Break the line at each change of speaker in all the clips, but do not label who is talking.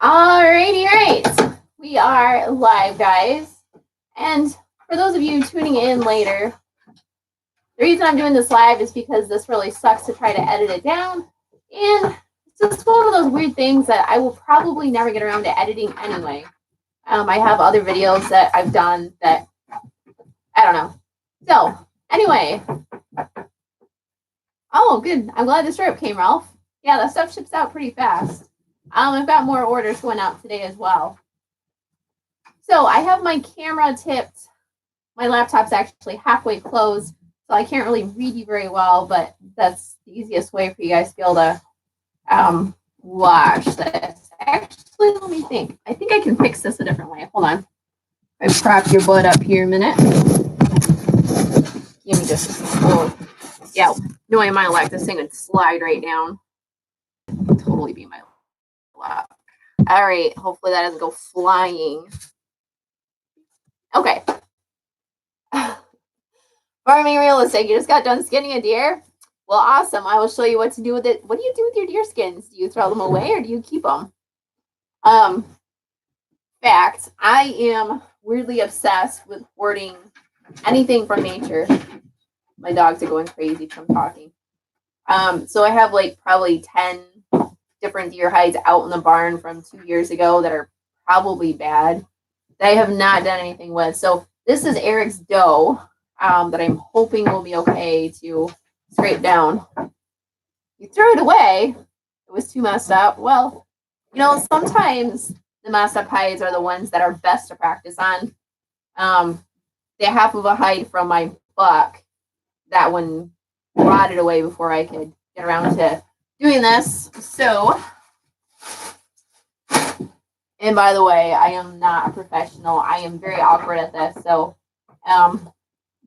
Alrighty, right. We are live, guys. And for those of you tuning in later, the reason I'm doing this live is because this really sucks to try to edit it down. And it's just one of those weird things that I will probably never get around to editing anyway. I have other videos that I've done that, I don't know. So, anyway. Oh, good. I'm glad this rope came, Ralph. Yeah, that stuff ships out pretty fast. I've got more orders going out today as well. So I have my camera tipped. My laptop's actually halfway closed, so I can't really read you very well, but that's the easiest way for you guys to be able to watch this. Actually, let me think. I think I can fix this a different way. Hold on. I prop your butt up here a minute. Give me just a second. Yeah, knowing my luck, this thing would slide right down. Totally be my luck. All right, hopefully that doesn't go flying. Okay. Farming realistic. You just got done skinning a deer? Well, awesome. I will show you what to do with it. What do you do with your deer skins? Do you throw them away or do you keep them? Fact, I am weirdly obsessed with hoarding anything from nature. My dogs are going crazy from talking. So I have like probably 10 different deer hides out in the barn from 2 years ago that are probably bad that I have not done anything with. So this is Eric's doe that I'm hoping will be okay to scrape down. You threw it away. It was too messed up. Well, you know, sometimes the messed up hides are the ones that are best to practice on. The half of a hide from my buck, that one rotted away before I could get around to doing this. So, and by the way, I am not a professional. I am very awkward at this. So,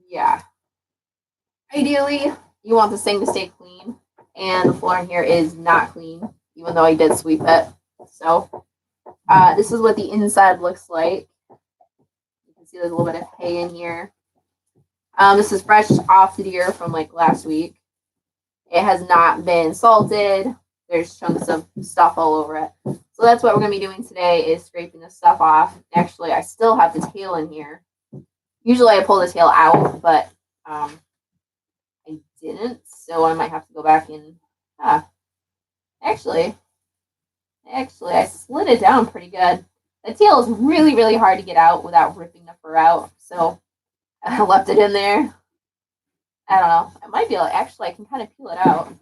yeah. Ideally, you want this thing to stay clean. And the floor in here is not clean, even though I did sweep it. So, this is what the inside looks like. You can see there's a little bit of hay in here. This is fresh off the deer from like last week. It has not been salted. There's chunks of stuff all over it. So that's what we're going to be doing today is scraping this stuff off. Actually, I still have the tail in here. Usually I pull the tail out, but I didn't. So I might have to go back and... Actually, I slid it down pretty good. The tail is really, really hard to get out without ripping the fur out. So I left it in there. I don't know. I might be able to, actually, I can kind of peel it out.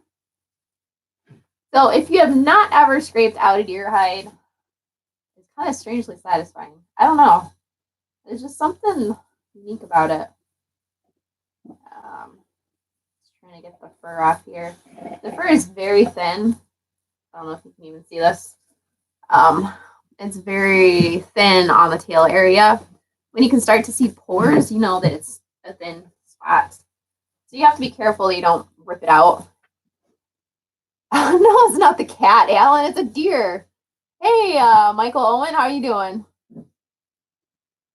So if you have not ever scraped out a deer hide, it's kind of strangely satisfying. I don't know. There's just something unique about it. Just trying to get the fur off here. The fur is very thin. I don't know if you can even see this. It's very thin on the tail area. When you can start to see pores, you know that it's a thin spot. So you have to be careful that you don't rip it out. Oh, no, it's not the cat, Alan. It's a deer. Hey, Michael Owen, how are you doing? It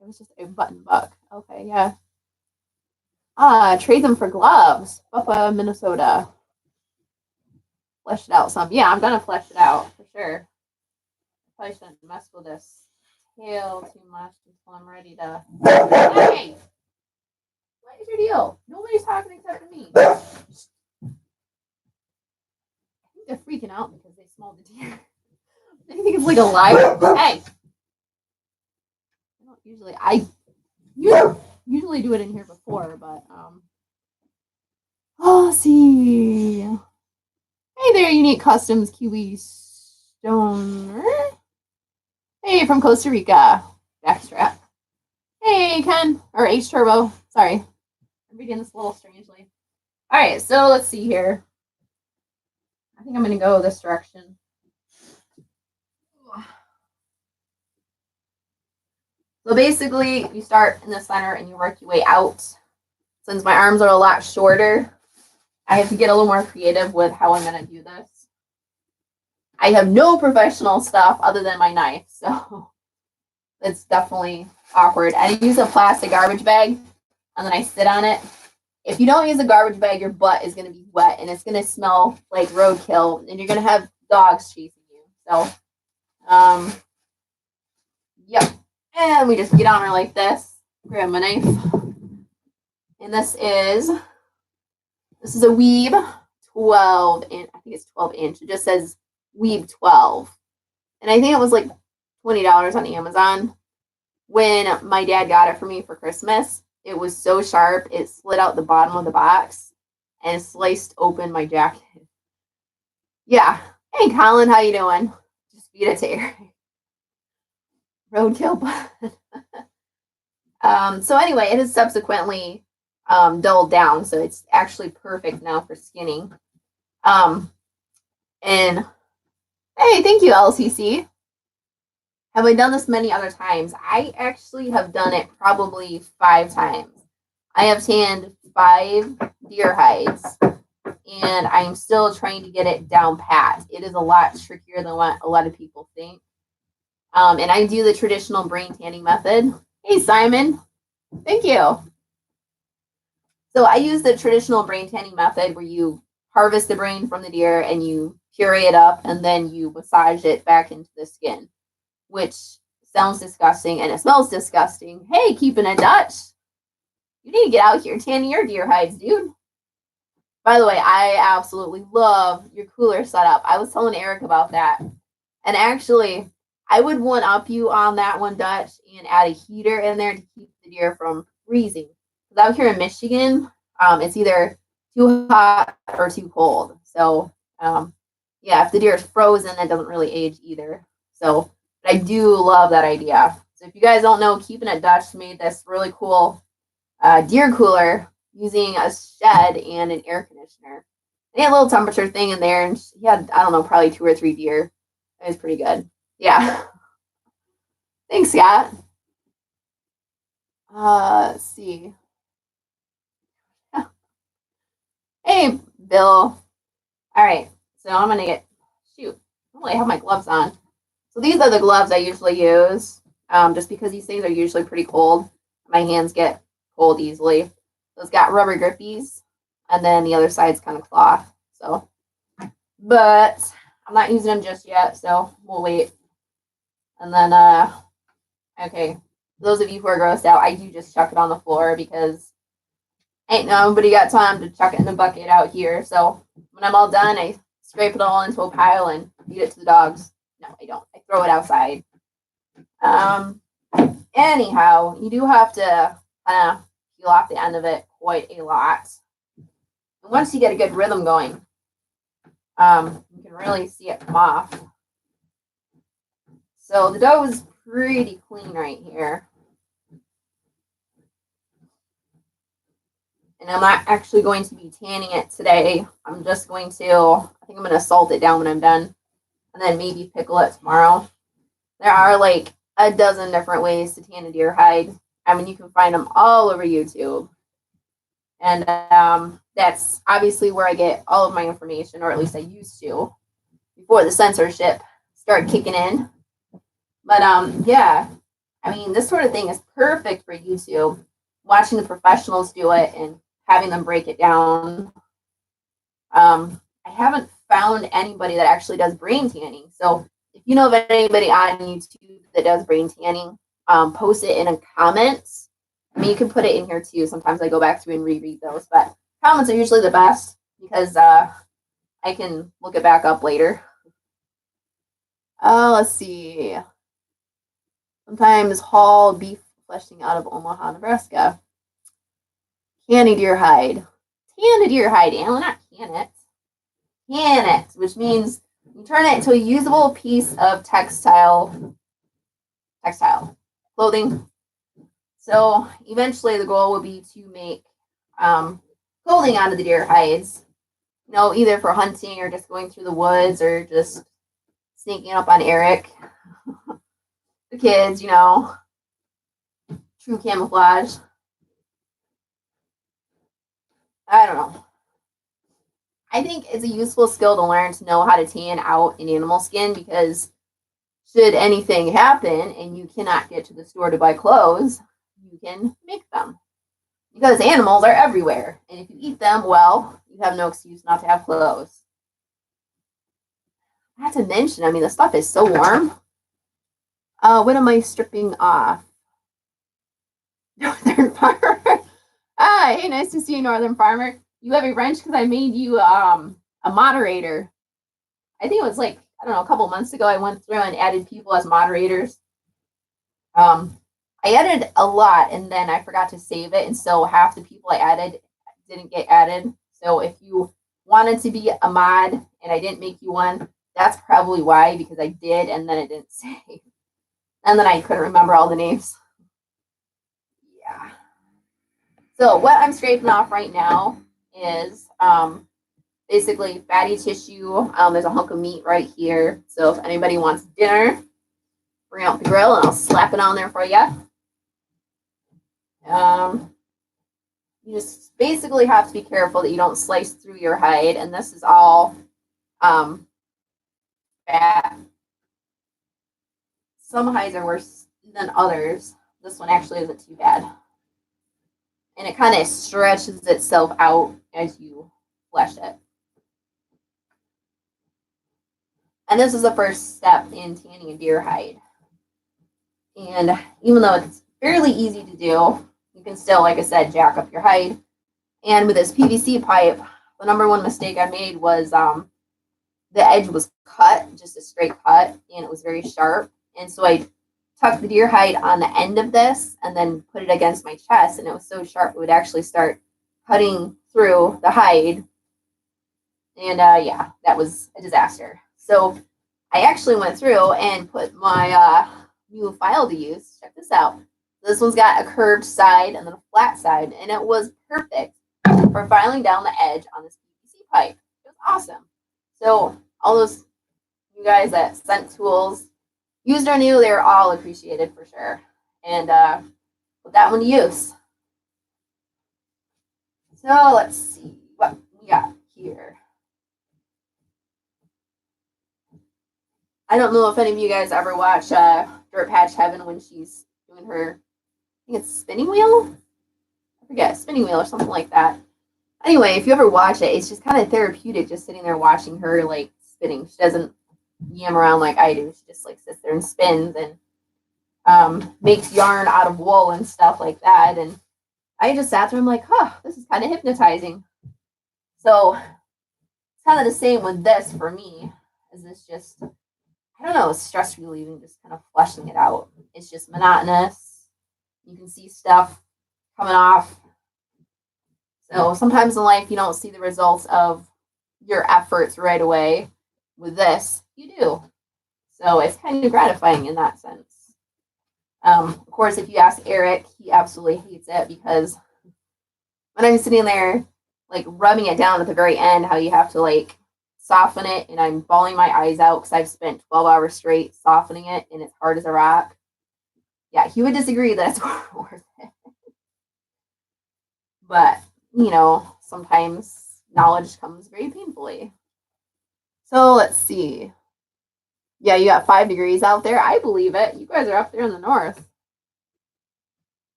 was just a button buck. Okay, yeah. Trade them for gloves. Buffa, Minnesota. Flesh it out some. Yeah, I'm going to flesh it out for sure. Probably shouldn't mess with this tail too much until I'm ready to... Hey! What is your deal? Nobody's talking except for me. I think they're freaking out because they smelled the deer. They think it's like a live. Hey! I usually do it in here before, but oh, let's see. Hey there, Unique Customs Kiwi Stoner. Hey, from Costa Rica. Backstrap. Hey, Ken. Or H Turbo. Sorry. I'm reading this a little strangely. All right, so let's see here. I think I'm going to go this direction. So basically, you start in the center and you work your way out. Since my arms are a lot shorter, I have to get a little more creative with how I'm going to do this. I have no professional stuff other than my knife, so it's definitely awkward. I use a plastic garbage bag, and then I sit on it, if you don't use a garbage bag, your butt is going to be wet and it's going to smell like roadkill and you're going to have dogs chasing you. So, yep. And we just get on her like this. Grab my knife. And this is a Weeb 12 inch. I think it's 12 inch. It just says Weeb 12. And I think it was like $20 on Amazon. When my dad got it for me for Christmas, it was so sharp, it slid out the bottom of the box and sliced open my jacket. Yeah. Hey, Colin, how you doing? Just feed it to Eric. Roadkill bun. So anyway, it has subsequently dulled down, so it's actually perfect now for skinning. And hey, thank you, LCC. Have I done this many other times? I actually have done it probably 5 times. I have tanned 5 deer hides, and I'm still trying to get it down pat. It is a lot trickier than what a lot of people think. And I do the traditional brain tanning method. Hey, Simon. Thank you. So I use the traditional brain tanning method where you harvest the brain from the deer and you puree it up and then you massage it back into the skin, which sounds disgusting and it smells disgusting. Hey, keeping it Dutch. You need to get out here tanning your deer hides, dude. By the way, I absolutely love your cooler setup. I was telling Eric about that. And actually, I would one-up you on that one, Dutch, and add a heater in there to keep the deer from freezing. Because out here in Michigan, it's either too hot or too cold. So, yeah, if the deer is frozen, it doesn't really age either. So, but I do love that idea. So if you guys don't know, Keeping It Dutch made this really cool deer cooler using a shed and an air conditioner. They had a little temperature thing in there, and he had, I don't know, probably 2 or 3 deer. It was pretty good. Yeah. Thanks, Scott. Let's see. Hey, Bill. All right. So I'm going to get, shoot, I have my gloves on. So these are the gloves I usually use, just because these things are usually pretty cold. My hands get cold easily. So it's got rubber grippies, and then the other side's kind of cloth. So, but I'm not using them just yet, so we'll wait. And then, okay, those of you who are grossed out, I do just chuck it on the floor because ain't nobody got time to chuck it in a bucket out here. So when I'm all done, I scrape it all into a pile and feed it to the dogs. No, I don't. I throw it outside. Anyhow, you do have to kind of peel off the end of it quite a lot. And once you get a good rhythm going, you can really see it come off. So the dough is pretty clean right here. And I'm not actually going to be tanning it today. I'm just going to, I think I'm going to salt it down when I'm done. And then maybe pickle it tomorrow. There are like a dozen different ways to tan a deer hide. I mean, you can find them all over YouTube. And that's obviously where I get all of my information, or at least I used to, before the censorship started kicking in. But yeah, I mean, this sort of thing is perfect for YouTube. Watching the professionals do it and having them break it down. I haven't found anybody that actually does brain tanning. So if you know of anybody on YouTube that does brain tanning, post it in a comments. I mean, you can put it in here too. Sometimes I go back through and reread those, but comments are usually the best because I can look it back up later. Let's see. Sometimes haul beef fleshing out of Omaha, Nebraska. Can a deer hide? Tan a deer hide, Alan, not can it. Can it, which means you turn it into a usable piece of textile clothing. So eventually the goal will be to make clothing out of the deer hides, you know, either for hunting or just going through the woods or just sneaking up on Eric, the kids, you know, true camouflage. I don't know. I think it's a useful skill to learn to know how to tan out an animal skin because should anything happen and you cannot get to the store to buy clothes, you can make them. because animals are everywhere. And if you eat them, well, you have no excuse not to have clothes. Not to mention, I mean, the stuff is so warm. What am I stripping off? Northern Farmer. Hey, nice to see you, Northern Farmer. You have a wrench because I made you a moderator. I think it was like, I don't know, a couple months ago, I went through and added people as moderators. I added a lot and then I forgot to save it. And so half the people I added didn't get added. So if you wanted to be a mod and I didn't make you one, that's probably why, because I did and then it didn't save. And then I couldn't remember all the names. Yeah. So what I'm scraping off right now is basically fatty tissue. There's a hunk of meat right here. So if anybody wants dinner, bring out the grill and I'll slap it on there for you. You just basically have to be careful that you don't slice through your hide. And this is all fat. Some hides are worse than others. This one actually isn't too bad. And it kind of stretches itself out as you flesh it. And this is the first step in tanning a deer hide. And even though it's fairly easy to do, you can still, like I said, jack up your hide. And with this PVC pipe, the number one mistake I made was the edge was cut, just a straight cut, and it was very sharp. And so I tucked the deer hide on the end of this and then put it against my chest, and it was so sharp it would actually start cutting through the hide. And yeah, that was a disaster. So I actually went through and put my new file to use. Check this out. This one's got a curved side and then a flat side, and it was perfect for filing down the edge on this PVC pipe. It was awesome. So all those you guys that sent tools, used or new, they were all appreciated for sure. And put that one to use. So let's see what we got here. I don't know if any of you guys ever watch Dirt Patch Heaven when she's doing her, I think it's spinning wheel? I forget, spinning wheel or something like that. Anyway, if you ever watch it, it's just kind of therapeutic just sitting there watching her like spinning. She doesn't yam around like I do. She just like sits there and spins and makes yarn out of wool and stuff like that. And I just sat there and I'm like, huh, this is kind of hypnotizing. So it's kind of the same with this for me. Is this just, I don't know, stress relieving, just kind of fleshing it out. It's just monotonous. You can see stuff coming off. So sometimes in life you don't see the results of your efforts right away. With this, you do. So it's kind of gratifying in that sense. Of course, if you ask Eric, he absolutely hates it because when I'm sitting there like rubbing it down at the very end, how you have to like soften it, and I'm bawling my eyes out because I've spent 12 hours straight softening it and it's hard as a rock. Yeah, he would disagree that it's worth it. But, you know, sometimes knowledge comes very painfully. So let's see. Yeah, you got 5 degrees out there. I believe it. You guys are up there in the north.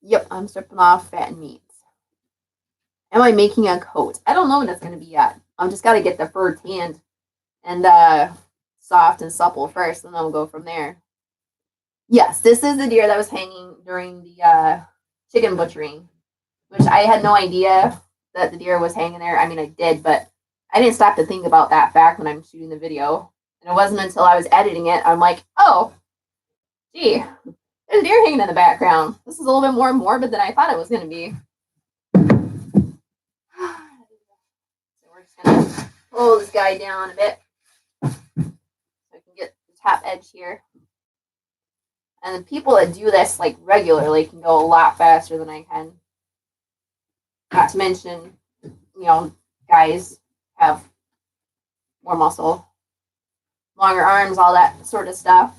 Yep, I'm stripping off fat and meats. Am I making a coat? I don't know what it's going to be yet. I'm just got to get the fur tanned and soft and supple first, and then we'll go from there. Yes, this is the deer that was hanging during the chicken butchering, which I had no idea that the deer was hanging there. I mean, I did, but I didn't stop to think about that fact when I'm shooting the video. And it wasn't until I was editing it, I'm like, oh, gee, there's a deer hanging in the background. This is a little bit more morbid than I thought it was going to be. So we're just going to pull this guy down a bit so I can get the top edge here. And the people that do this like regularly can go a lot faster than I can. Not to mention, you know, guys have more muscle, longer arms, all that sort of stuff.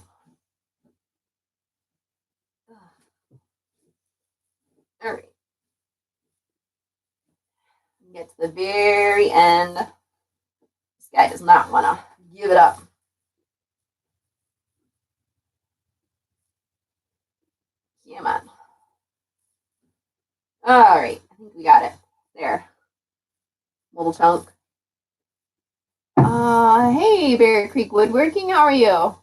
All right. Get to the very end. This guy does not want to give it up. Come on. All right, I think we got it. There. Little chunk. Hey, Bear Creek Woodworking, how are you?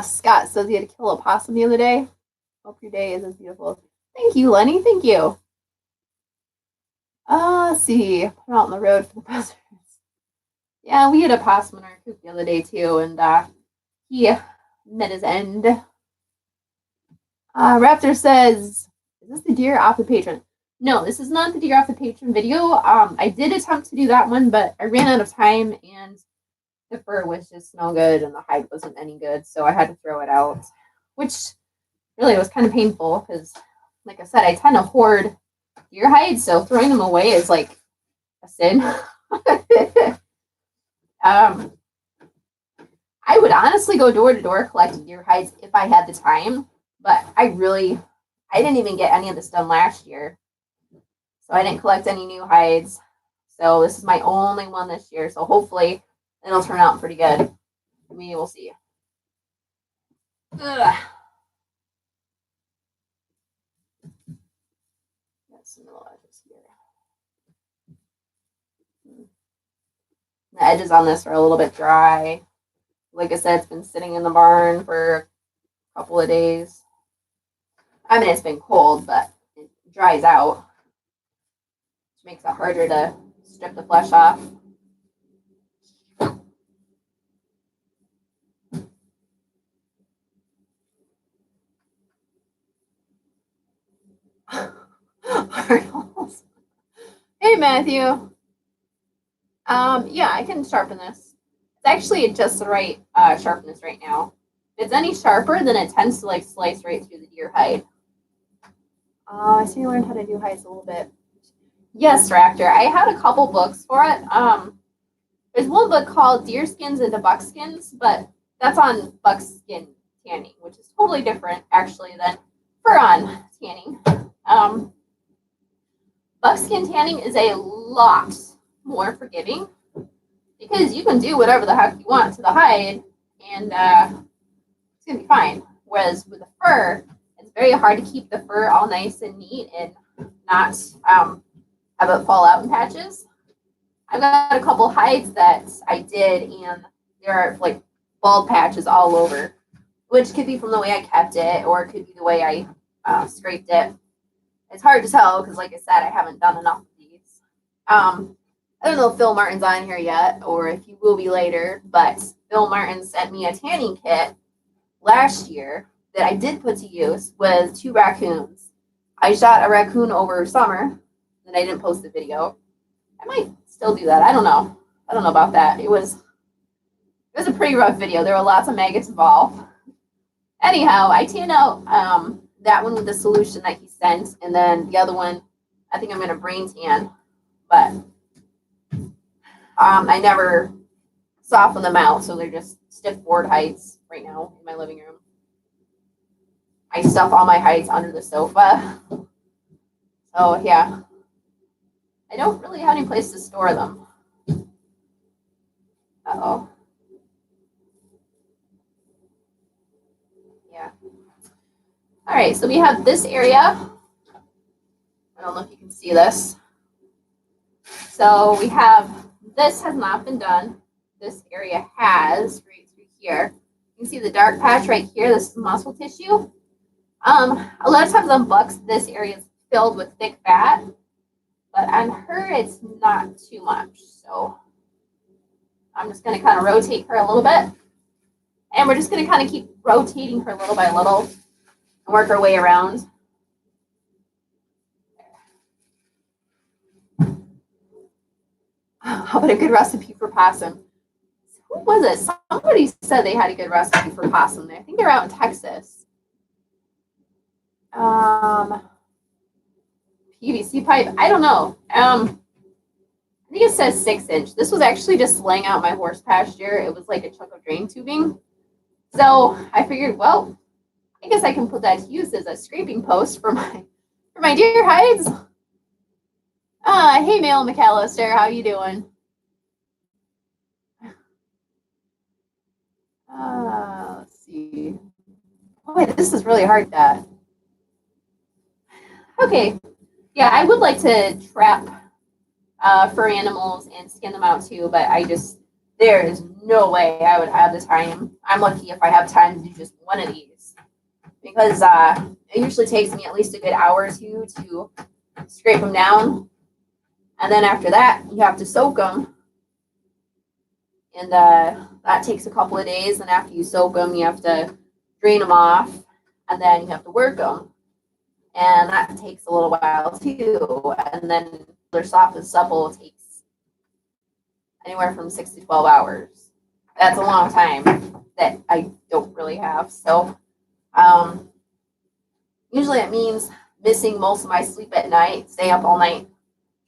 Scott says he had to kill a possum the other day. Hope your day is as beautiful. Thank you, Lenny. Thank you. Let's see. Put out on the road for the buzzards. Yeah, we had a possum in our coop the other day too, and he met his end. Raptor says, "Is this the deer off the patron?" No, this is not the deer off the patron video. I did attempt to do that one, but I ran out of time, and the fur was just no good, and the hide wasn't any good, so I had to throw it out, which really was kind of painful because, like I said, I tend to hoard deer hides, so throwing them away is like a sin. I would honestly go door to door collecting deer hides if I had the time, but I didn't even get any of this done last year, so I didn't collect any new hides. So this is my only one this year, so hopefully it'll turn out pretty good. We will see. Ugh. Some little edges here. The edges on this are a little bit dry. Like I said, it's been sitting in the barn for a couple of days. I mean, it's been cold, but it dries out, which makes it harder to strip the flesh off. Hey, Matthew. Yeah, I can sharpen this. It's actually at just the right sharpness right now. If it's any sharper, then it tends to like slice right through the deer hide. I see you learned how to do hides a little bit. Yes, Raptor. I had a couple books for it. There's one book called Deer Skins into Buckskins, but that's on buckskin tanning, which is totally different actually than fur on tanning. Buckskin tanning is a lot more forgiving because you can do whatever the heck you want to the hide and it's gonna be fine. Whereas with the fur, it's very hard to keep the fur all nice and neat and not have it fall out in patches. I've got a couple hides that I did, and there are like bald patches all over, which could be from the way I kept it, or it could be the way I scraped it. It's hard to tell because, like I said, I haven't done enough of these. I don't know if Phil Martin's on here yet, or if he will be later, but Phil Martin sent me a tanning kit last year that I did put to use with 2 raccoons. I shot a raccoon over summer, and I didn't post the video. I might still do that. I don't know. I don't know about that. It was a pretty rough video. There were lots of maggots involved. Anyhow, I tanned out that one with the solution that he sent, and then the other one, I think I'm going to brain tan, but I never soften them out, so they're just stiff board hides right now in my living room. I stuff all my hides under the sofa. So yeah, I don't really have any place to store them. Uh-oh. Yeah. All right, so we have this area. I don't know if you can see this. So we have, this has not been done. This area has, right through here. You can see the dark patch right here. This is muscle tissue. A lot of times on bucks, this area is filled with thick fat, but on her, it's not too much. So I'm just going to kind of rotate her a little bit. And we're just going to kind of keep rotating her little by little and work our way around. How about a good recipe for possum? Who was it? Somebody said they had a good recipe for possum. I think they're out in Texas. PVC pipe. I don't know. I think it says 6-inch. This was actually just laying out my horse pasture. It was like a chunk of drain tubing. So I figured, well, I guess I can put that to use as a scraping post for my deer hides. Hey, Male McAllister, how you doing? Let's see. Oh, wait, this is really hard, Dad. Okay, Yeah, I would like to trap fur animals and skin them out too, but there is no way I would have the time. I'm lucky if I have time to do just one of these because it usually takes me at least a good hour or two to scrape them down. And then after that, you have to soak them. And that takes a couple of days. And after you soak them, you have to drain them off. And then you have to work them. And that takes a little while too. And then they're soft and supple. It takes anywhere from 6 to 12 hours. That's a long time that I don't really have. So usually it means missing most of my sleep at night, stay up all night,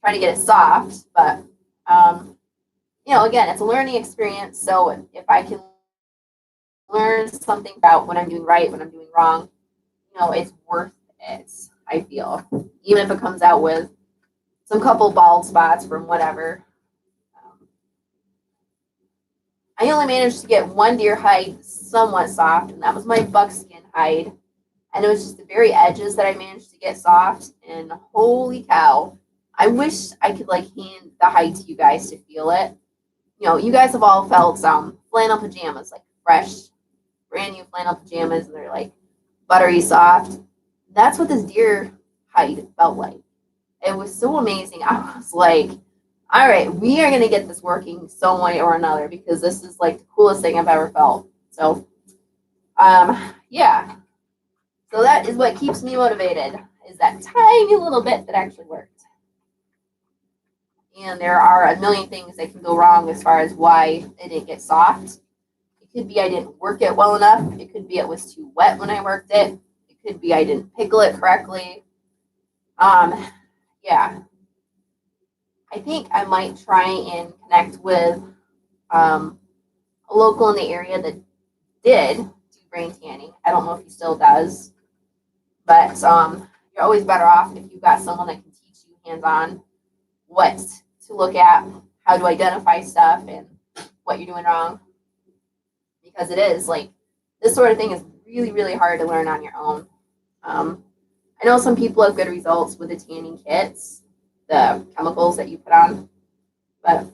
trying to get it soft. But, again, it's a learning experience. So if I can learn something about what I'm doing right, what I'm doing wrong, it's worth it, I feel. Even if it comes out with some couple bald spots from whatever. I only managed to get one deer hide somewhat soft, and that was my buckskin hide. And it was just the very edges that I managed to get soft. And holy cow, I wish I could hand the hide to you guys to feel it. You guys have all felt flannel pajamas, like fresh, brand new flannel pajamas, and they're buttery soft. That's what this deer hide felt like. It was so amazing. I was like, all right, we are going to get this working some way or another because this is the coolest thing I've ever felt. So, yeah. So that is what keeps me motivated, is that tiny little bit that actually worked. And there are a million things that can go wrong as far as why it didn't get soft. It could be I didn't work it well enough. It could be it was too wet when I worked it. It could be I didn't pickle it correctly. Yeah. I think I might try and connect with a local in the area that did do brain tanning. I don't know if he still does, but you're always better off if you've got someone that can teach you hands-on what to look at, how to identify stuff, and what you're doing wrong. Because it is this sort of thing is really, really hard to learn on your own. I know some people have good results with the tanning kits, the chemicals that you put on, but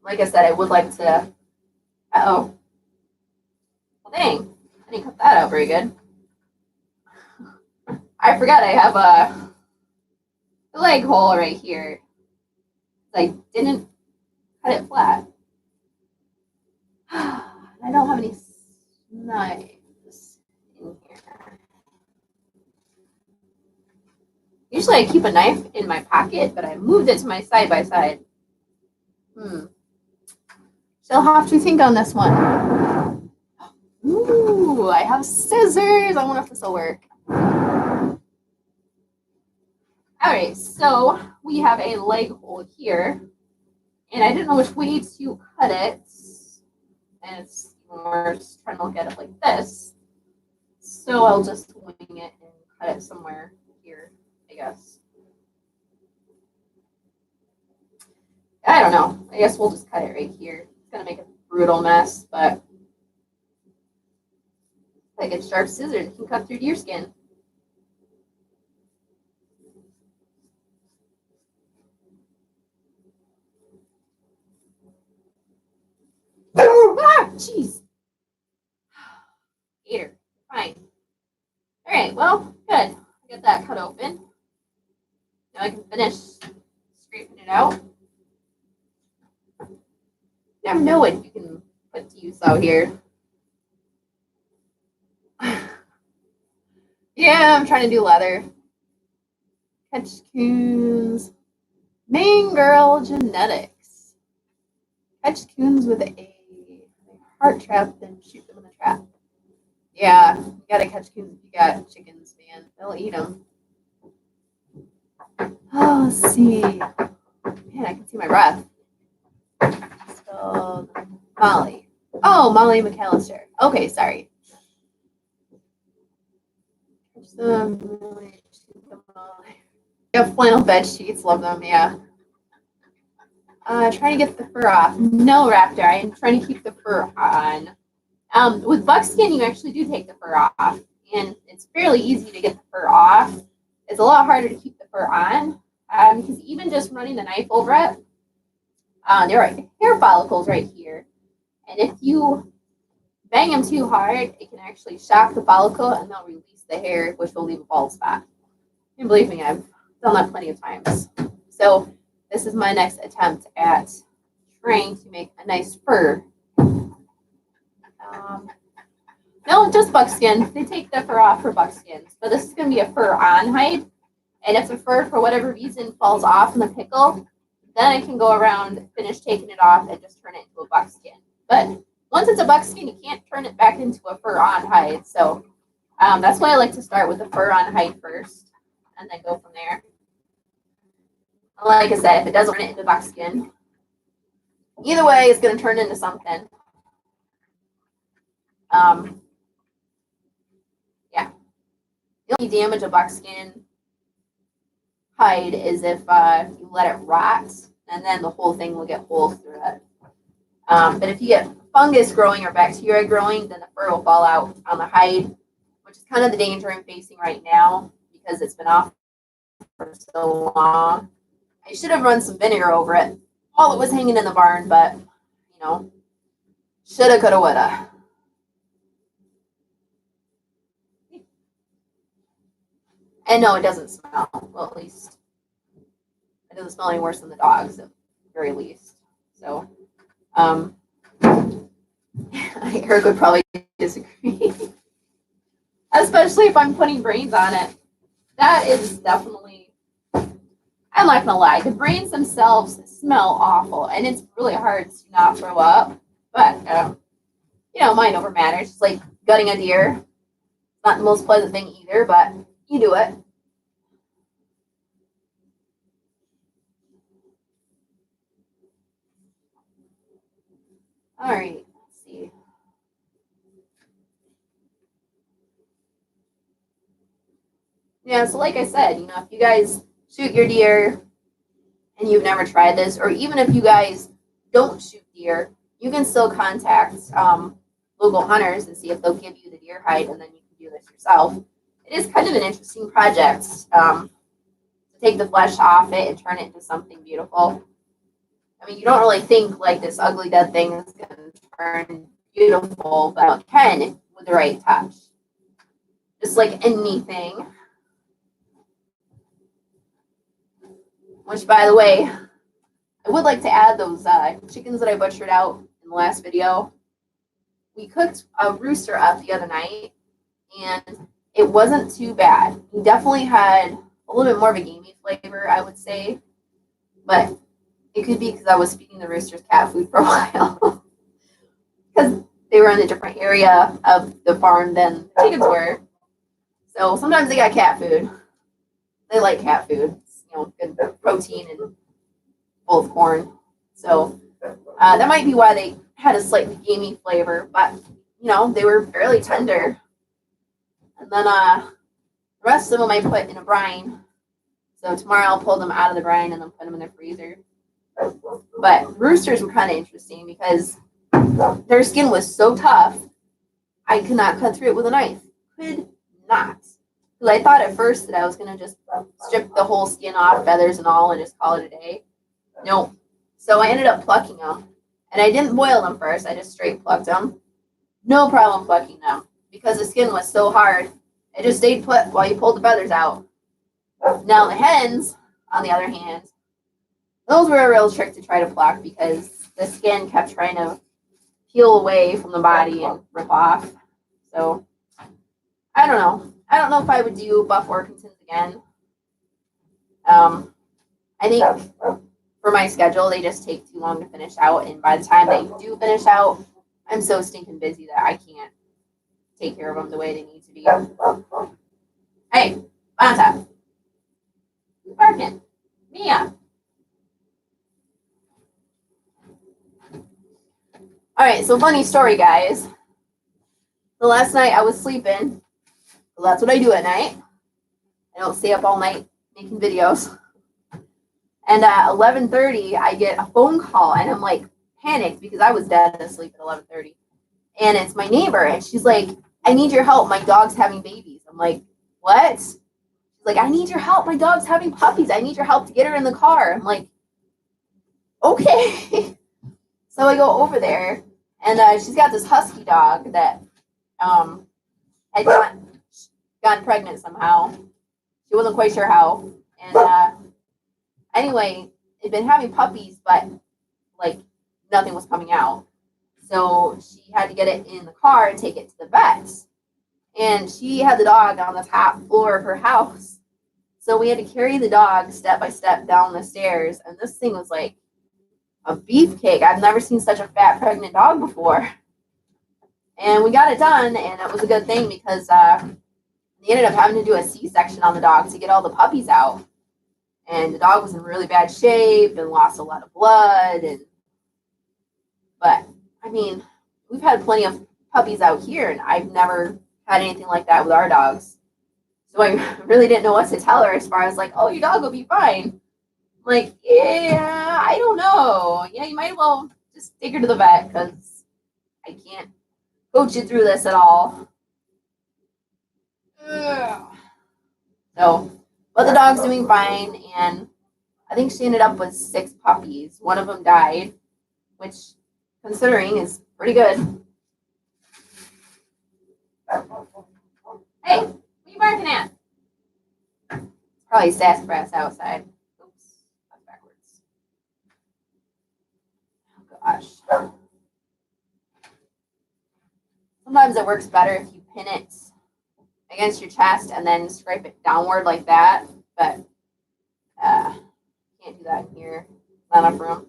like I said, I would like to. Well, dang, I didn't cut that out very good. I forgot I have a leg hole right here. I didn't cut it flat. I don't have any knives in here. Usually I keep a knife in my pocket, but I moved it to my side by side. Still have to think on this one. Ooh, I have scissors. I wonder if this will work. All right, so we have a leg hole here, and I didn't know which way to cut it. And we're just trying to look at it like this. So I'll just wing it and cut it somewhere here, I guess. I don't know. I guess we'll just cut it right here. It's going to make a brutal mess, but if I get sharp scissors, it can cut through deer skin. Ah, jeez. Gator. Fine. All right, well, good. I got that cut open. Now I can finish scraping it out. You never know what you can put to use out here. Yeah, I'm trying to do leather. Catch coons. Main girl genetics. Catch coons with a heart trap, then shoot them in the trap. Yeah, you gotta catch coons if you got chickens, man. They'll eat them. Oh, let's see. Man, I can see my breath. So, Molly. Oh, Molly McAllister. Okay, sorry. Yeah, flannel bed sheets. Love them, yeah. Trying to get the fur off. No, Raptor. I'm trying to keep the fur on. With buckskin, you actually do take the fur off, and it's fairly easy to get the fur off. It's a lot harder to keep the fur on. Because even just running the knife over it, there are hair follicles right here. And if you bang them too hard, it can actually shock the follicle and they'll release the hair, which will leave a bald spot. And believe me, I've done that plenty of times. So this is my next attempt at trying to make a nice fur. No, just buckskin. They take the fur off for buckskins, but this is going to be a fur on hide. And if the fur, for whatever reason, falls off in the pickle, then I can go around, finish taking it off, and just turn it into a buckskin. But once it's a buckskin, you can't turn it back into a fur on hide. So that's why I like to start with the fur on hide first, and then go from there. Like I said, if it doesn't turn it into buckskin, either way, it's going to turn into something. Yeah. The only damage a buckskin hide is if you let it rot, and then the whole thing will get holes through it. But if you get fungus growing or bacteria growing, then the fur will fall out on the hide, which is kind of the danger I'm facing right now because it's been off for so long. I should have run some vinegar over it while it was hanging in the barn, but, you know, shoulda, coulda, woulda. And no, it doesn't smell. Well, at least it doesn't smell any worse than the dogs, at the very least. So, Eric would probably disagree, especially if I'm putting brains on it. That is definitely, I'm not gonna lie, the brains themselves smell awful, and it's really hard to not throw up. But you know, mind over matter. It's like gutting a deer. It's not the most pleasant thing either, but you do it. All right, let's see. Yeah, so like I said, you know, if you guys shoot your deer and you've never tried this, or even if you guys don't shoot deer, you can still contact local hunters and see if they'll give you the deer hide, and then you can do this yourself. It is kind of an interesting project to take the flesh off it and turn it into something beautiful. I mean, you don't really think like this ugly dead thing is going to turn beautiful, but it can with the right touch. Just like anything. Which, by the way, I would like to add those chickens that I butchered out in the last video. We cooked a rooster up the other night, and it wasn't too bad. He definitely had a little bit more of a gamey flavor, I would say. But it could be because I was feeding the roosters cat food for a while. Because they were in a different area of the farm than the chickens were. So sometimes they got cat food. They like cat food. It's, you know, good protein and full of corn. So that might be why they had a slightly gamey flavor. But, you know, they were fairly tender. And then the rest of them I put in a brine. So tomorrow I'll pull them out of the brine and then put them in the freezer. But roosters were kind of interesting because their skin was so tough, I could not cut through it with a knife. Could not. Because I thought at first that I was going to just strip the whole skin off, feathers and all, and just call it a day. Nope. So I ended up plucking them. And I didn't boil them first. I just straight plucked them. No problem plucking them. Because the skin was so hard, it just stayed put while you pulled the feathers out. Now the hens, on the other hand, those were a real trick to try to pluck because the skin kept trying to peel away from the body and rip off. So, I don't know. I don't know if I would do buff Orpingtons again. I think for my schedule, they just take too long to finish out. And by the time they do finish out, I'm so stinking busy that I can't take care of them the way they need to be. Hey, Bonta. Who's barking? Mia. All right, so funny story, guys. So last night I was sleeping. So that's what I do at night. I don't stay up all night making videos. And at 11:30, I get a phone call, and I'm like panicked because I was dead asleep at 11:30. And it's my neighbor, and she's like, "I need your help. My dog's having babies." I'm like, "What?" She's She's like, I need your help. My dog's having puppies. I need your help to get her in the car. I'm like, okay. So I go over there, and she's got this husky dog that had gotten pregnant somehow. She wasn't quite sure how. And anyway, they'd been having puppies, but like nothing was coming out. So she had to get it in the car and take it to the vet. And she had the dog on the top floor of her house. So we had to carry the dog step by step down the stairs. And this thing was like a beefcake. I've never seen such a fat pregnant dog before. And we got it done, and it was a good thing because they ended up having to do a C-section on the dog to get all the puppies out. And the dog was in really bad shape and lost a lot of blood. But I mean, we've had plenty of puppies out here, and I've never had anything like that with our dogs. So I really didn't know what to tell her as far as like, oh, your dog will be fine. I'm like, yeah, I don't know. Yeah, you might as well just take her to the vet because I can't coach you through this at all. So, but the dog's doing fine, and I think she ended up with 6 puppies. One of them died, which, considering, is pretty good. Hey, what are you barking at? It's probably sassafras outside. Oops, that's backwards. Oh gosh. Sometimes it works better if you pin it against your chest and then scrape it downward like that, but can't do that here. Not enough room.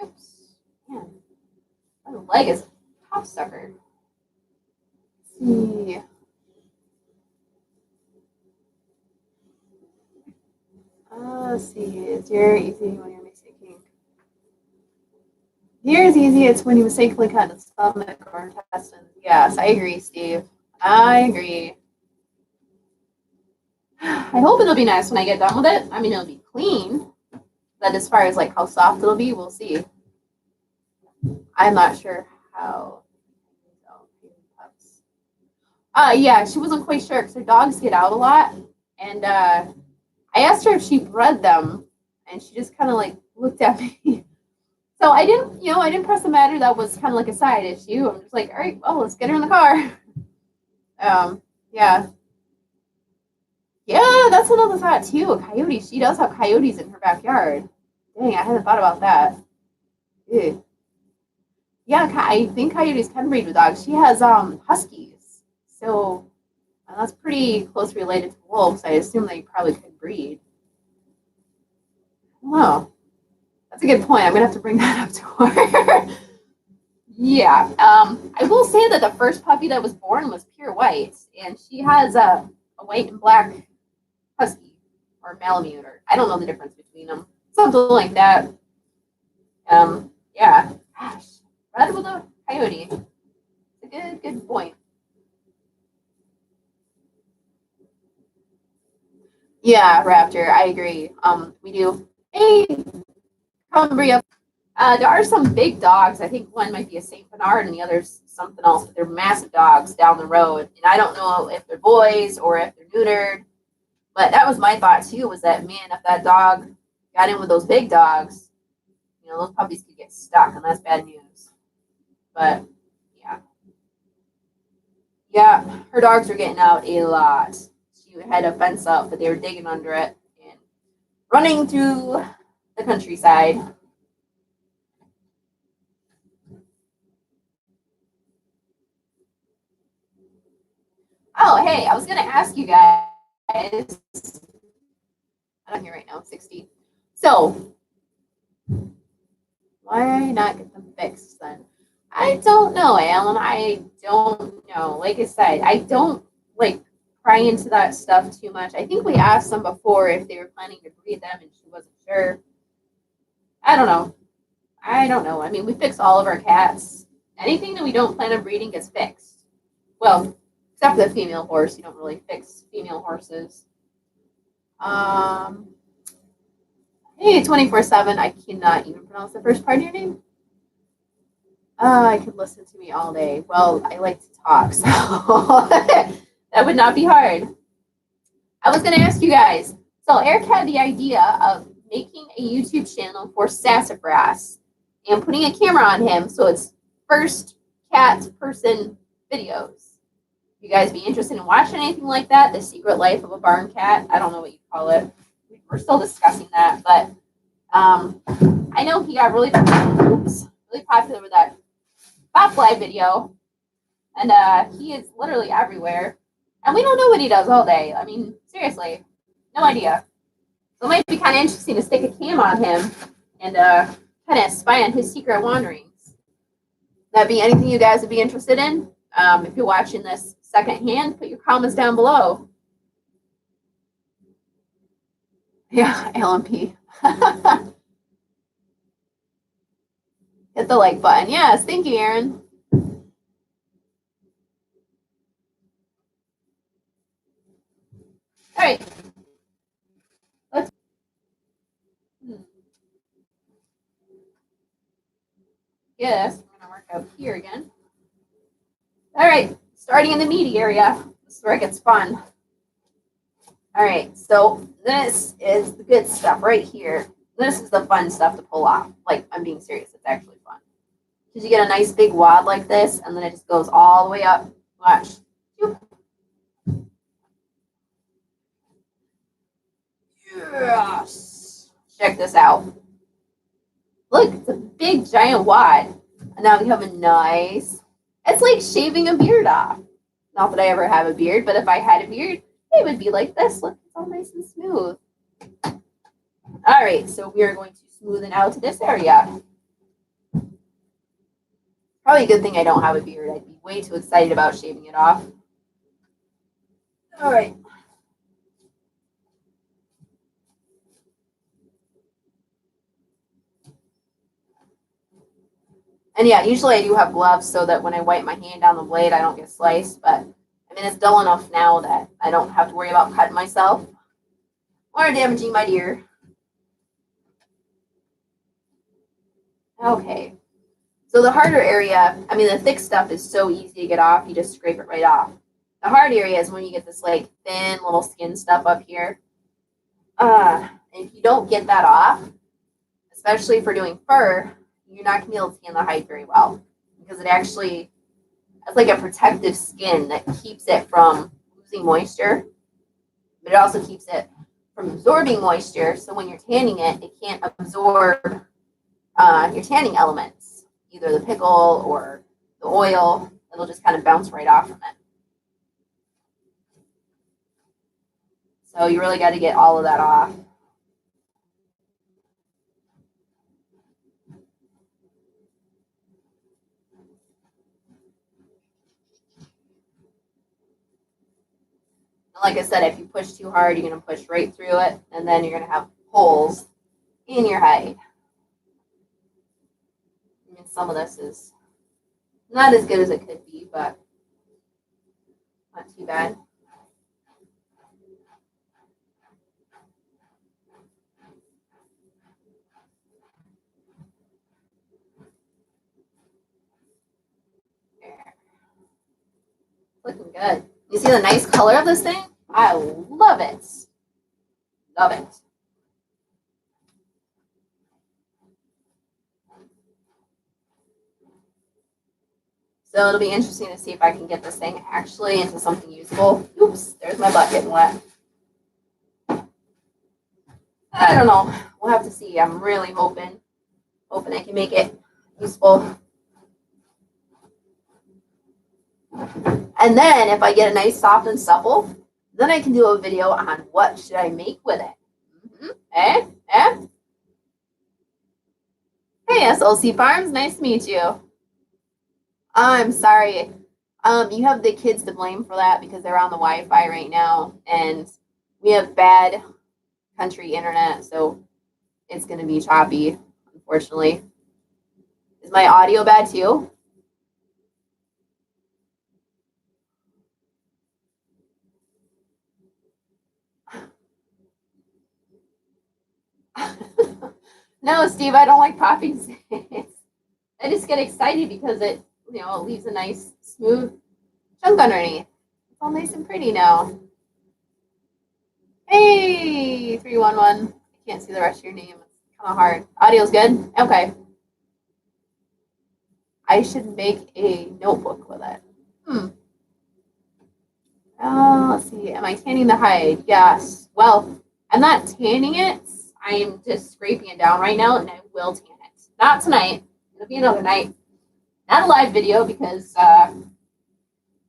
Oops. Man, my leg is a top sucker. Let's see. Let's see. It's very easy when you're mistaking. Here is easy. It's when you mistakenly cut the stomach or intestines. Yes, I agree, Steve. I agree. I hope it'll be nice when I get done with it. I mean, it'll be clean. But as far as like how soft it'll be, we'll see. I'm not sure how. Yeah, she wasn't quite sure because her dogs get out a lot. And I asked her if she bred them, and she just kind of like looked at me. So I didn't press the matter. That was kind of like a side issue. I'm just like, all right, well, let's get her in the car. Yeah. Yeah, that's another thought too. A coyote. She does have coyotes in her backyard. Dang, I hadn't thought about that. Ew. Yeah, I think coyotes can breed with dogs. She has huskies, so that's pretty close related to wolves. I assume they probably could breed. Wow, that's a good point. I'm gonna have to bring that up to her. Yeah, I will say that the first puppy that was born was pure white, and she has a white and black husky or Malamute, or I don't know the difference between them, something like that. Yeah, gosh, red with a coyote. It's a good point. Yeah, Raptor, I agree. We do. Hey, come bring up. There are some big dogs. I think one might be a Saint Bernard and the other's something else, but they're massive dogs down the road. And I don't know if they're boys or if they're neutered. But that was my thought too, was that man, if that dog got in with those big dogs, those puppies could get stuck, and that's bad news. But yeah. Yeah, her dogs were getting out a lot. She had a fence up, but they were digging under it and running through the countryside. Oh, hey, I was going to ask you guys. I'm here right now, 60. So, why not get them fixed then? I don't know, Alan. I don't know. Like I said, I don't like pry into that stuff too much. I think we asked them before if they were planning to breed them, and she wasn't sure. I don't know. I mean, we fix all of our cats. Anything that we don't plan on breeding gets fixed. Well, except for the female horse. You don't really fix female horses. Hey, 24/7. I cannot even pronounce the first part of your name. I could listen to me all day. Well, I like to talk, so that would not be hard. I was going to ask you guys. So Eric had the idea of making a YouTube channel for Sassafras and putting a camera on him so it's first cat person videos. You guys be interested in watching anything like that? The Secret Life of a Barn Cat? I don't know what you call it. We're still discussing that, but I know he got really popular with that Botfly video, and he is literally everywhere. And we don't know what he does all day. I mean, seriously, no idea. So it might be kind of interesting to stick a cam on him and kind of spy on his secret wanderings. That be anything you guys would be interested in? If you're watching this secondhand, put your comments down below. Yeah, LMP. Hit the like button. Yes, thank you, Aaron. All right. Let's. Yes, I'm going to work out here again. All right, starting in the meaty area. This is where it gets fun. All right, so this is the good stuff right here. This is the fun stuff to pull off. Like, I'm being serious. It's actually fun. Because you get a nice big wad like this, and then it just goes all the way up. Watch. Yes. Check this out. Look, it's a big giant wad. And now we have a nice, it's like shaving a beard off. Not that I ever have a beard, but if I had a beard, it would be like this. Look, it's all nice and smooth. All right, so we are going to smoothen out to this area. Probably a good thing I don't have a beard. I'd be way too excited about shaving it off. All right. And yeah, usually I do have gloves so that when I wipe my hand down the blade, I don't get sliced. But I mean, it's dull enough now that I don't have to worry about cutting myself or damaging my deer. Okay. So the harder area, I mean, the thick stuff is so easy to get off. You just scrape it right off. The hard area is when you get this like thin little skin stuff up here. And if you don't get that off, especially for doing fur, you're not going to be able to tan the hide very well because it actually, it's like a protective skin that keeps it from losing moisture, but it also keeps it from absorbing moisture. So when you're tanning it, it can't absorb your tanning elements, either the pickle or the oil. It'll just kind of bounce right off from it. So you really got to get all of that off. Like I said, if you push too hard, you're going to push right through it, and then you're going to have holes in your hide. I mean, some of this is not as good as it could be, but not too bad. There. Looking good. You see the nice color of this thing? I love it. Love it. So it'll be interesting to see if I can get this thing actually into something useful. Oops, there's my butt getting wet. I don't know. We'll have to see. I'm really hoping I can make it useful. And then if I get a nice soft and supple, then I can do a video on what should I make with it. Eh? Hey, SLC Farms, nice to meet you. I'm sorry. You have the kids to blame for that because they're on the Wi-Fi right now, and we have bad country internet, so it's going to be choppy, unfortunately. Is my audio bad too? No, Steve, I don't like popping seeds. I just get excited because it, it leaves a nice smooth chunk underneath. It's all nice and pretty now. Hey, 311. I can't see the rest of your name. It's kind of hard. Audio's good? Okay. I should make a notebook with it. Let's see. Am I tanning the hide? Yes. Well, I'm not tanning it. I'm just scraping it down right now, and I will tan it. Not tonight. It'll be another night. Not a live video because I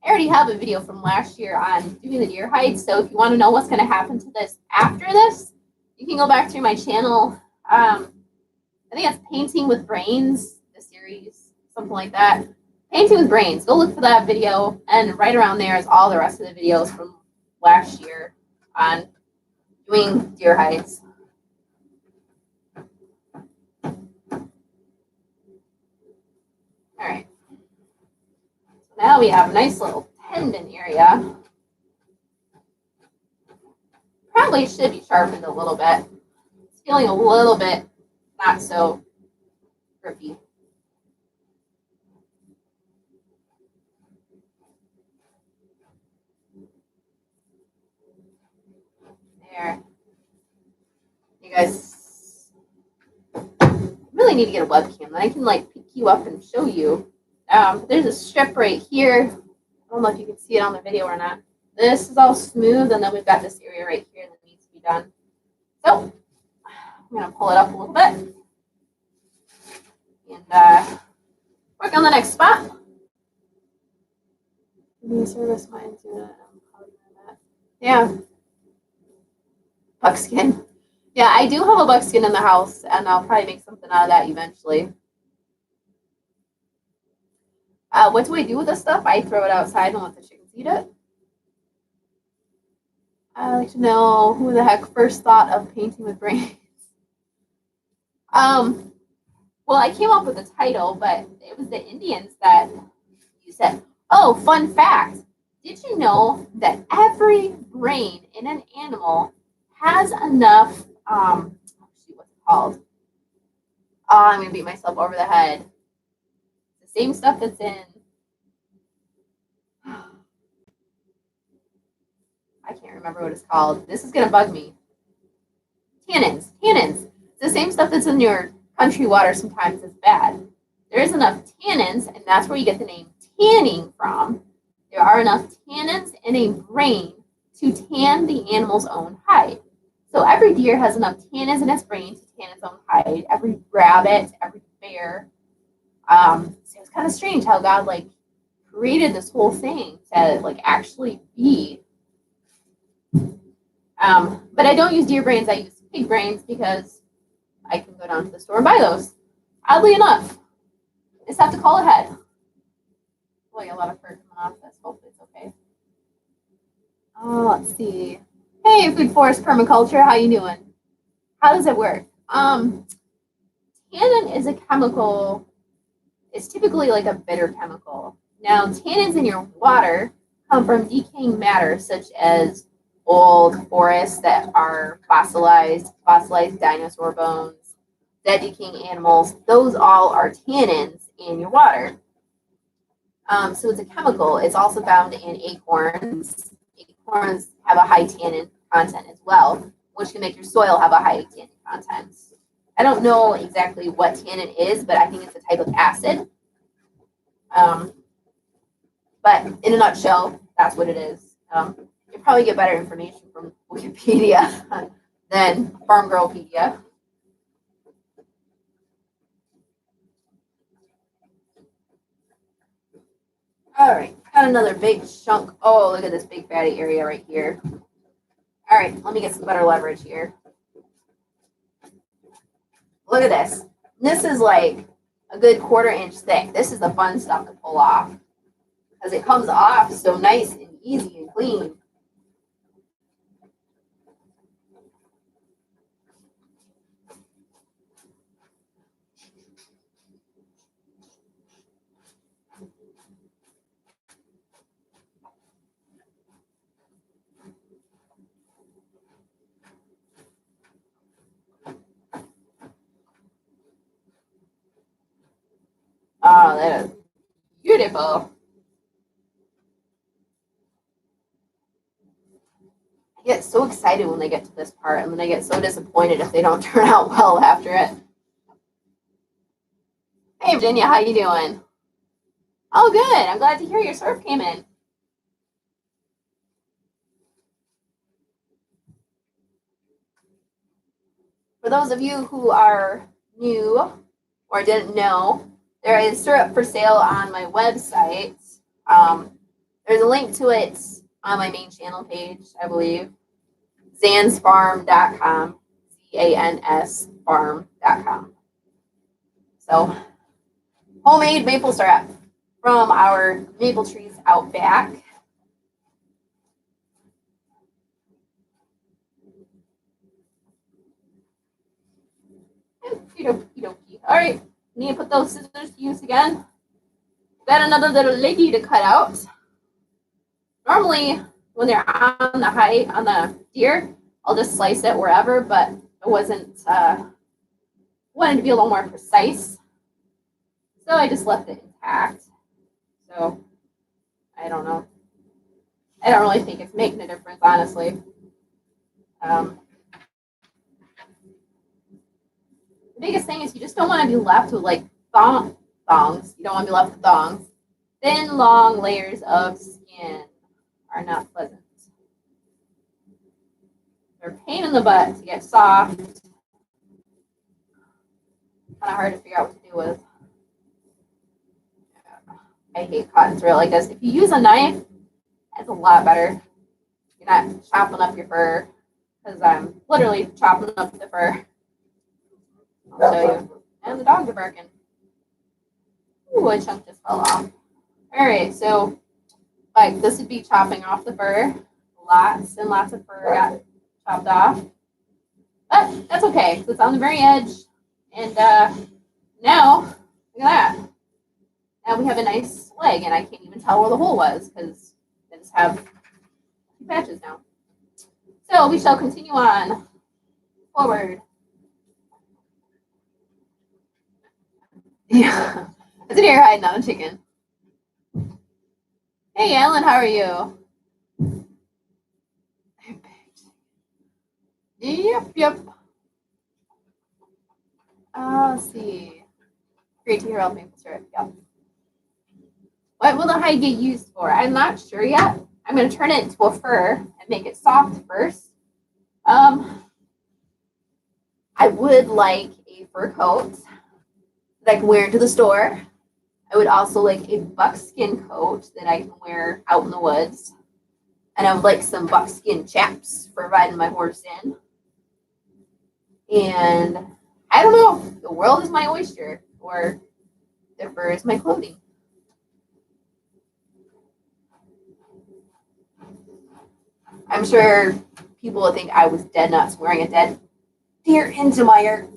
already have a video from last year on doing the deer hide. So if you want to know what's going to happen to this after this, you can go back through my channel. I think it's Painting with Brains, the series, something like that. Painting with Brains. Go look for that video, and right around there is all the rest of the videos from last year on doing deer hides. All right. So now we have a nice little tendon area. Probably should be sharpened a little bit. It's feeling a little bit not so grippy. There. You guys really need to get a webcam. Then I can pick you up and show you. There's a strip right here. I don't know if you can see it on the video or not. This is all smooth, and then we've got this area right here that needs to be done. So I'm going to pull it up a little bit and work on the next spot. Service mine too. Yeah. Buckskin. Yeah, I do have a buckskin in the house, and I'll probably make something out of that eventually. What do I do with this stuff? I throw it outside and let the chickens eat it. I'd like to know who the heck first thought of Painting with Brains. Well, I came up with the title, but it was the Indians that you said. Oh, fun fact. Did you know that every brain in an animal has enough, what's it called? Oh, I'm going to beat myself over the head. The same stuff that's in, I can't remember what it's called. This is going to bug me. Tannins. It's the same stuff that's in your country water sometimes is bad. There is enough tannins, and that's where you get the name tanning from. There are enough tannins in a brain to tan the animal's own hide. So every deer has enough tannins in its brain to tan its own hide. Every rabbit, every bear. So it's kind of strange how God created this whole thing to actually be. But I don't use deer brains. I use pig brains because I can go down to the store and buy those. Oddly enough, I just have to call ahead. Boy, a lot of fur coming off this. Hopefully it's okay. Oh, let's see. Hey, Food Forest Permaculture, how you doing? How does it work? Tannin is a chemical. It's typically a bitter chemical. Now, tannins in your water come from decaying matter, such as old forests that are fossilized dinosaur bones, dead decaying animals. Those all are tannins in your water. So it's a chemical. It's also found in acorns. Acorns have a high tannin content as well, which can make your soil have a high tannin content. I don't know exactly what tannin is, but I think it's a type of acid. But in a nutshell, that's what it is. You probably get better information from Wikipedia than Farm Girlpedia. All right, got another big chunk. Oh, look at this big fatty area right here. All right, let me get some better leverage here. Look at this. This is a good 1/4 inch thick. This is the fun stuff to pull off because it comes off so nice and easy and clean. Wow, that is beautiful. I get so excited when they get to this part, and then I get so disappointed if they don't turn out well after it. Hey, Virginia, how you doing? Oh, good. I'm glad to hear your surf came in. For those of you who are new or didn't know, there is syrup for sale on my website. There's a link to it on my main channel page, I believe. zansfarm.com, ZANS farm.com. So, homemade maple syrup from our maple trees out back. All right, need to put those scissors to use again. Got another little lady to cut out. Normally, when they're on the deer, I'll just slice it wherever, but it wasn't, wanted to be a little more precise. So I just left it intact. So, I don't know. I don't really think it's making a difference, honestly. The biggest thing is you just don't want to be left with like thongs. You don't want to be left with thongs. Thin, long layers of skin are not pleasant. They're a pain in the butt to get soft. Kind of hard to figure out what to do with. I hate cotton thread like this. If you use a knife, it's a lot better. You're not chopping up your fur, because I'm literally chopping up the fur. I'll show you. And the dogs are barking. Ooh, a chunk just fell off. All right, so like this would be chopping off the fur. Lots and lots of fur got chopped off. But that's okay, because it's on the very edge. And now, look at that. Now we have a nice leg, and I can't even tell where the hole was, because I just have 2 patches now. So we shall continue on forward. Yeah, it's an ear hiding on a chicken. Hey, Ellen, how are you? Yep. Let's see. Great to hear all maple syrup. Yep. What will the hide get used for? I'm not sure yet. I'm going to turn it into a fur and make it soft first. I would like a fur coat that I can wear into the store. I would also like a buckskin coat that I can wear out in the woods. And I would like some buckskin chaps for riding my horse in. And I don't know, the world is my oyster, or the fur is my clothing. I'm sure people would think I was dead nuts wearing a dead deer into my yard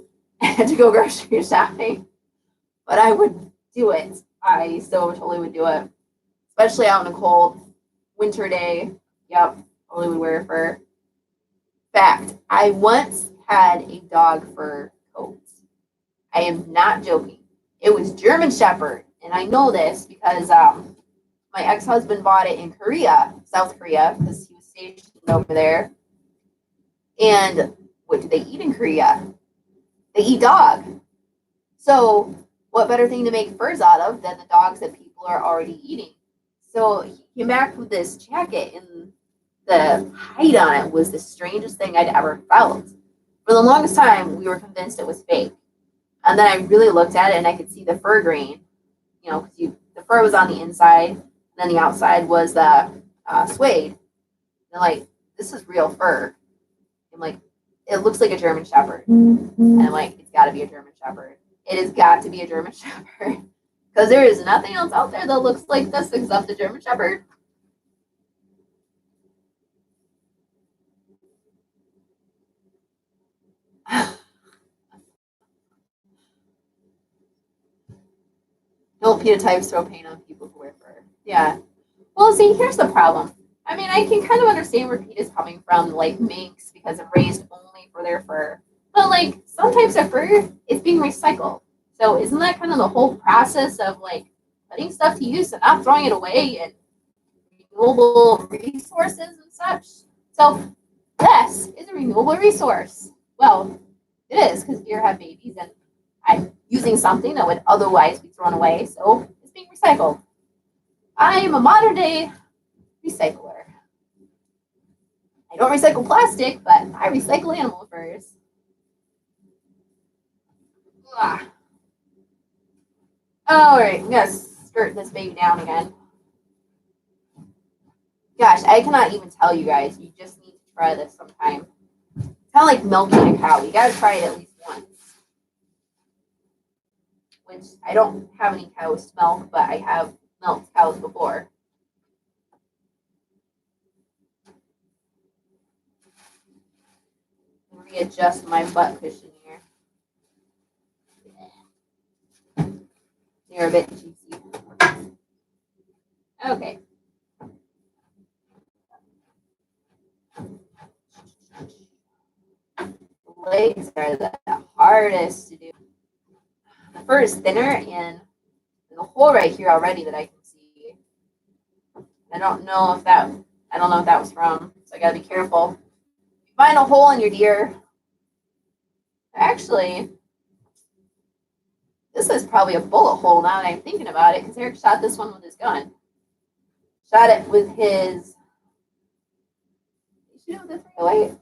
to go grocery shopping. But I would do it. I so totally would do it. Especially out in a cold winter day. Yep, totally would wear fur. Fact, I once had a dog fur coat. I am not joking. It was German Shepherd. And I know this because my ex-husband bought it in Korea, South Korea, because he was stationed over there. And what do they eat in Korea? They eat dog. So what better thing to make furs out of than the dogs that people are already eating? So he came back with this jacket, and the hide on it was the strangest thing I'd ever felt. For the longest time, we were convinced it was fake. And then I really looked at it, and I could see the fur grain. You know, because the fur was on the inside, and then the outside was the suede. And like, this is real fur. I'm like, it looks like a German Shepherd. And I'm like, it's got to be a German Shepherd. It has got to be a German Shepherd. Because there is nothing else out there that looks like this except the German Shepherd. Don't phenotypes throw pain on people who wear fur. Yeah. Well, see, here's the problem. I mean, I can kind of understand where Pete is coming from, like minks, because they're raised only for their fur. But like, some types of fur is being recycled. So isn't that kind of the whole process of like putting stuff to use and not throwing it away and renewable resources and such? So this is a renewable resource. Well, it is because deer have babies and I'm using something that would otherwise be thrown away, so it's being recycled. I am a modern day recycler. I don't recycle plastic, but I recycle animal furs. All right, I'm gonna skirt this baby down again. Gosh, I cannot even tell you guys. You just need to try this sometime. It's kind of like milking a cow. You gotta try it at least once. Which I don't have any cows to milk, but I have milked cows before. Readjust my butt cushion here. They're a bit juicy. Okay. Legs are the hardest to do. The fur is thinner and there's a hole right here already that I can see. I don't know if that was from, so I gotta be careful. If you find a hole in your deer, actually, this is probably a bullet hole now that I'm thinking about it, because Eric shot this one with his gun. Shot it with his. Did you shoot it with a 308?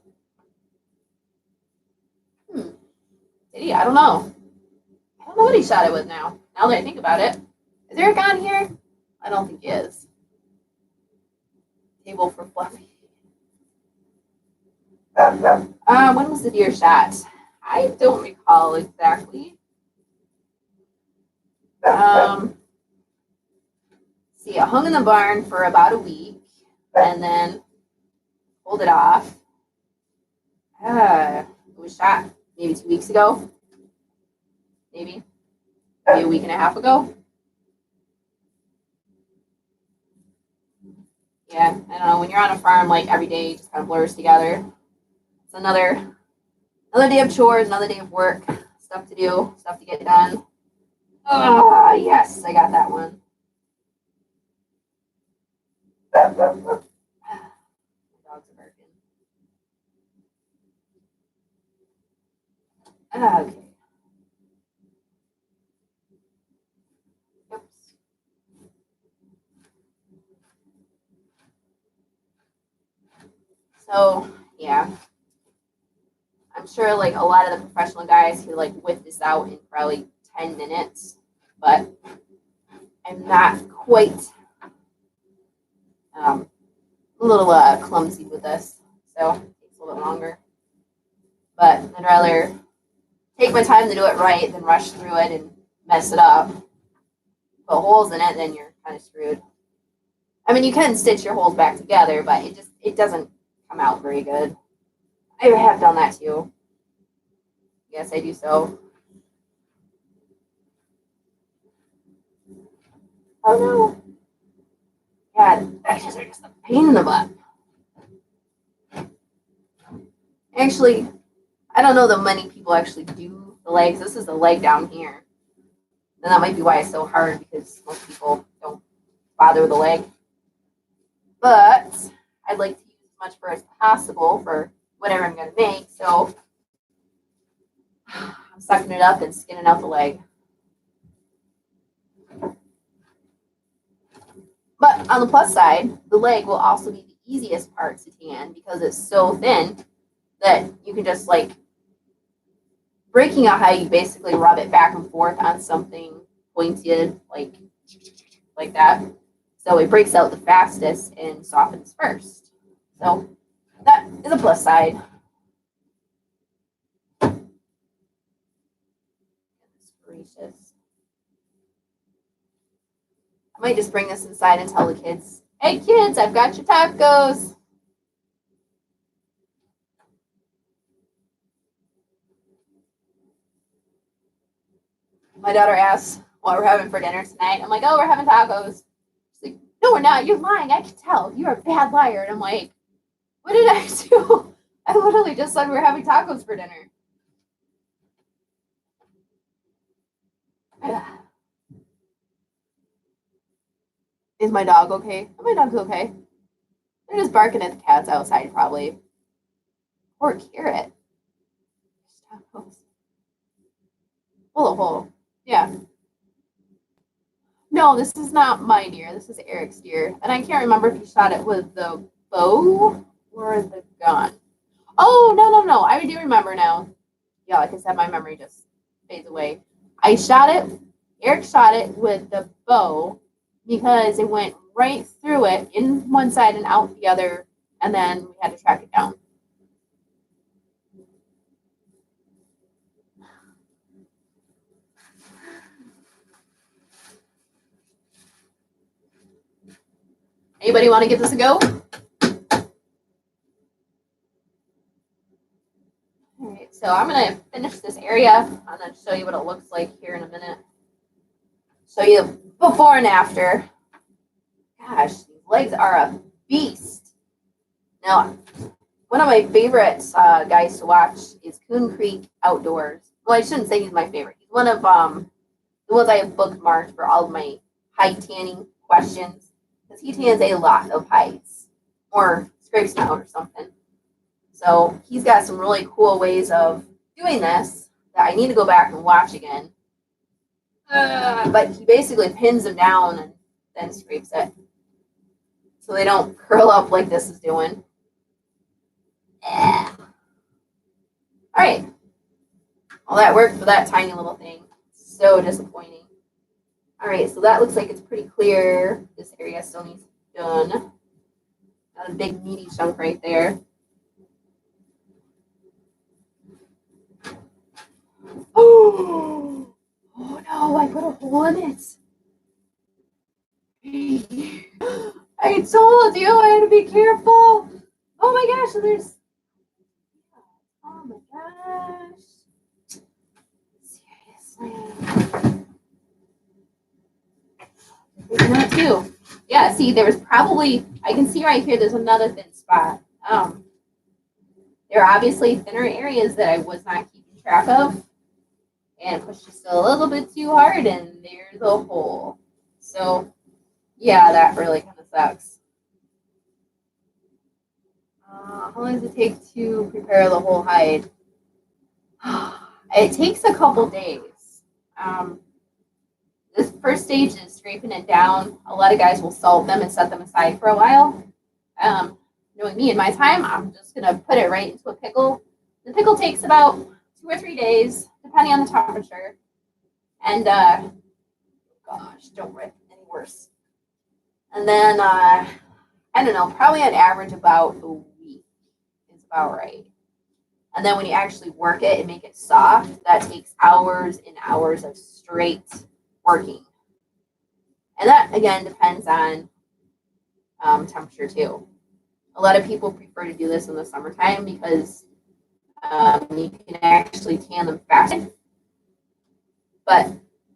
Did he? I don't know. I don't know what he shot it with now. Now that I think about it. Is Eric on here? I don't think he is. Table for Fluffy. When was the deer shot? I don't recall exactly. See, I hung in the barn for about a week and then pulled it off. It was shot maybe 2 weeks ago. Maybe a week and a half ago. Yeah, I don't know. When you're on a farm, like every day just kind of blurs together. It's another day of chores, another day of work, stuff to do, stuff to get done. Oh, yes, I got that one. My dogs are barking. Okay. Oops. So, yeah. I'm sure like a lot of the professional guys could like whip this out in probably 10 minutes, but I'm not quite a little clumsy with this, so it takes a little bit longer. But I'd rather take my time to do it right than rush through it and mess it up. Put holes in it, then you're kind of screwed. I mean, you can stitch your holes back together, but it doesn't come out very good. I have done that too. Yes, I do so. Oh no. God, that's just a pain in the butt. Actually, I don't know that many people actually do the legs. This is the leg down here. And that might be why it's so hard, because most people don't bother with the leg. But I'd like to use as much fur as possible for whatever I'm going to make. So I'm sucking it up and skinning out the leg. But on the plus side, the leg will also be the easiest part to tan because it's so thin that you can just like, breaking out how you basically rub it back and forth on something pointed like that. So it breaks out the fastest and softens first. So that is a plus side. Gracious. I might just bring this inside and tell the kids, hey kids, I've got your tacos. My daughter asks what we're having for dinner tonight. I'm like, oh, we're having tacos. She's like, no, we're not. You're lying. I can tell. You're a bad liar. And I'm like, what did I do? I literally just said we were having tacos for dinner. Is my dog okay? My dog's okay. They're just barking at the cats outside, probably. Poor Carrot. Full of hole. Yeah. No, this is not my deer. This is Eric's deer. And I can't remember if he shot it with the bow or the gun. Oh, no. I do remember now. Yeah, like I said, my memory just fades away. Eric shot it with the bow because it went right through it in one side and out the other, and then we had to track it down. Anybody want to give this a go? All right, so I'm going to finish this area. I'm going to show you what it looks like here in a minute. Show you before and after. Gosh, these legs are a beast. Now, one of my favorite guys to watch is Coon Creek Outdoors. Well, I shouldn't say he's my favorite. He's one of the ones I have bookmarked for all of my hide tanning questions. Because he tans a lot of hides. Or scrape snout or something. So he's got some really cool ways of doing this that I need to go back and watch again. But he basically pins them down and then scrapes it. So they don't curl up like this is doing. All right. All that work for that tiny little thing. So disappointing. All right, so that looks like it's pretty clear. This area still needs to be done. Got a big meaty chunk right there. Oh no, I put a hole in it. I told you I had to be careful. Oh my gosh, so there's. Oh my gosh. Seriously. There's not two. Yeah, see, there was probably, I can see right here, there's another thin spot. There are obviously thinner areas that I was not keeping track of. And pushed just a little bit too hard, and there's a hole. So, yeah, that really kind of sucks. How long does it take to prepare the whole hide? It takes a couple days. This first stage is scraping it down. A lot of guys will salt them and set them aside for a while. Knowing me and my time, I'm just going to put it right into a pickle. The pickle takes about 2 or 3 days, depending on the temperature. And, gosh, don't rip any worse. And then, I don't know, probably on average about a week is about right. And then when you actually work it and make it soft, that takes hours and hours of straight working. And that, again, depends on temperature, too. A lot of people prefer to do this in the summertime because you can actually tan them faster. But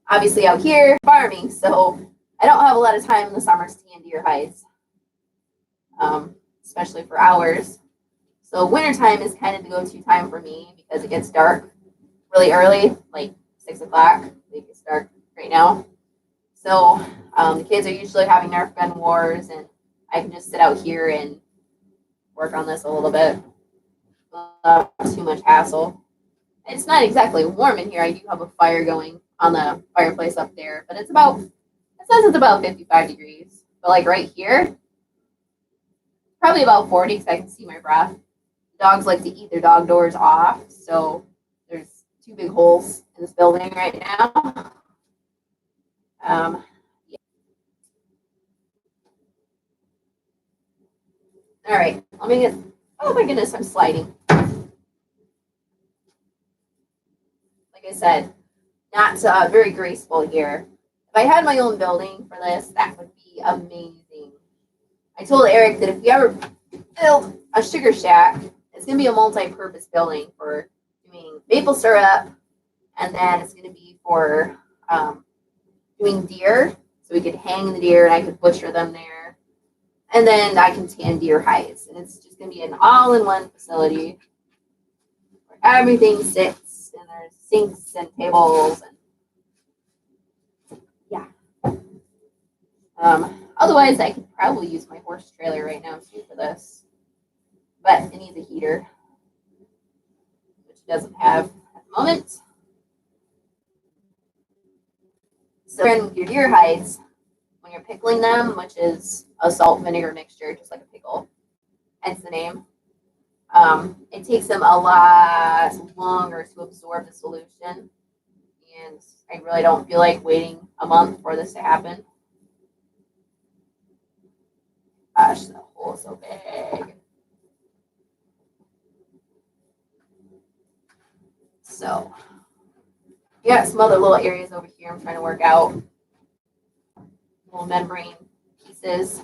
obviously out here, farming, so I don't have a lot of time in the summer to tan deer hides, especially for hours. So wintertime is kind of the go-to time for me because it gets dark really early, like 6 o'clock. It gets dark right now. So the kids are usually having Nerf gun wars, and I can just sit out here and work on this a little bit without too much hassle. It's not exactly warm in here. I do have a fire going on the fireplace up there, but it says it's about 55 degrees. But like right here, probably about 40 because I can see my breath. Dogs like to eat their dog doors off, so there's 2 big holes in this building right now. Yeah. All right, let me get, oh my goodness, I'm sliding. Like I said, not very graceful here. If I had my own building for this, that would be amazing. I told Eric that if we ever build a sugar shack, it's going to be a multi-purpose building for doing maple syrup, and then it's going to be for doing deer, so we could hang the deer and I could butcher them there, and then I can tan deer hides, and it's just going to be an all-in-one facility where everything sits, and there's sinks and tables, and Otherwise, I could probably use my horse trailer right now too for this, but it needs a heater, which it doesn't have at the moment. So in your deer hides, when you're pickling them, which is a salt vinegar mixture, just like a pickle, hence the name, it takes them a lot longer to absorb the solution, and I really don't feel like waiting a month for this to happen. Gosh, that hole is so big. So, you got some other little areas over here I'm trying to work out. Little membrane pieces.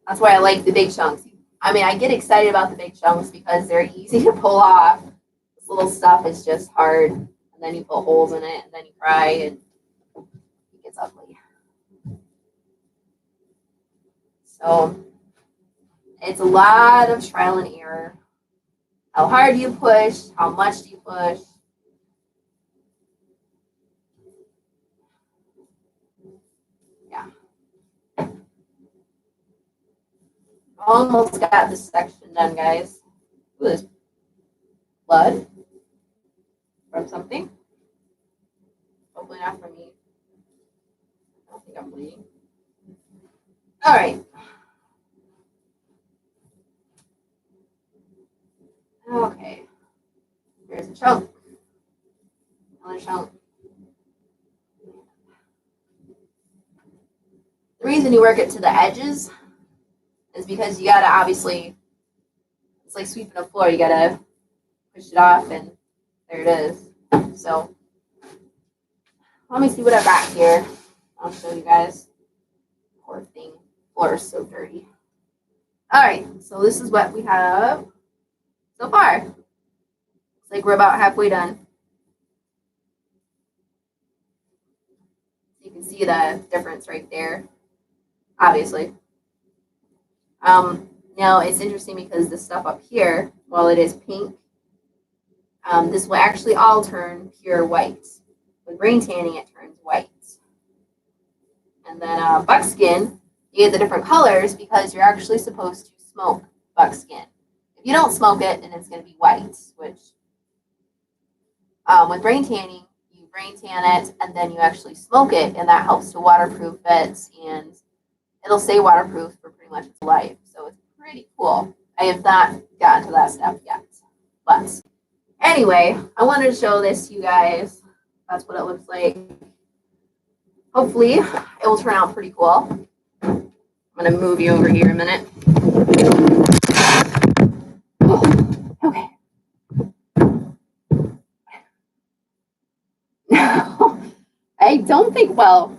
That's why I like the big chunks. I mean, I get excited about the big chunks because they're easy to pull off. This little stuff is just hard. And then you put holes in it, and then you cry, and it gets ugly. So, it's a lot of trial and error. How hard do you push? How much do you push? Yeah. Almost got this section done, guys. Ooh, there's blood from something. Hopefully not from me. I don't think I'm bleeding. All right. Okay. Here's a chunk. Another chunk. The reason you work it to the edges is because you gotta obviously, it's like sweeping a floor. You gotta push it off, and there it is. So let me see what I got here. I'll show you guys. Poor thing. Floor is so dirty. All right, so this is what we have so far. Looks like we're about halfway done. You can see the difference right there, obviously. Now it's interesting because the stuff up here, while it is pink, this will actually all turn pure white. With rain tanning, it turns white. And then buckskin, you get the different colors because you're actually supposed to smoke buckskin. If you don't smoke it, then it's going to be white, which with rain tanning, you rain tan it and then you actually smoke it, and that helps to waterproof it, and it'll stay waterproof for pretty much its life. So it's pretty cool. I have not gotten to that step yet. But anyway, I wanted to show this to you guys. That's what it looks like. Hopefully, it will turn out pretty cool. I'm going to move you over here a minute. Oh, okay. I don't think, well,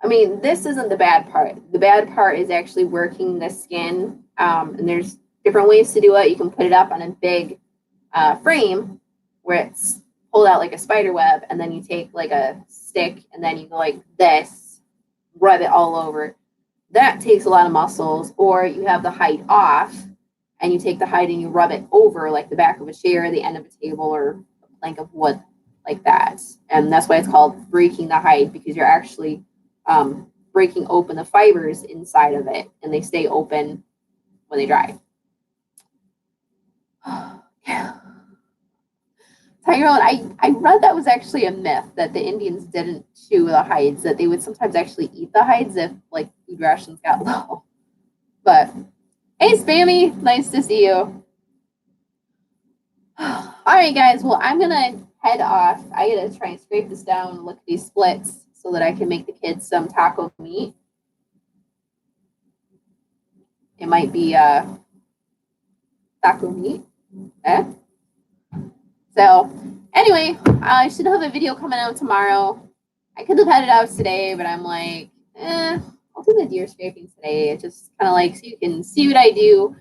I mean, this isn't the bad part. The bad part is actually working the skin. And there's different ways to do it. You can put it up on a big frame where it's pulled out like a spider web, and then you take like a stick and then you go like this, rub it all over. That takes a lot of muscles. Or you have the hide off and you take the hide and you rub it over like the back of a chair, the end of a table, or a plank of wood, like that. And that's why it's called breaking the hide, because you're actually breaking open the fibers inside of it, and they stay open when they dry. Yeah. Tyrone, I read that was actually a myth, that the Indians didn't chew the hides, that they would sometimes actually eat the hides if like food rations got low. But hey, Spammy, nice to see you. All right, guys. Well, I'm gonna head off. I gotta try and scrape this down and look at these splits so that I can make the kids some taco meat. It might be taco meat. Eh? So anyway, I should have a video coming out tomorrow. I could have had it out today, but I'm like, I'll do the deer scraping today. It's just kind of like, so you can see what I do.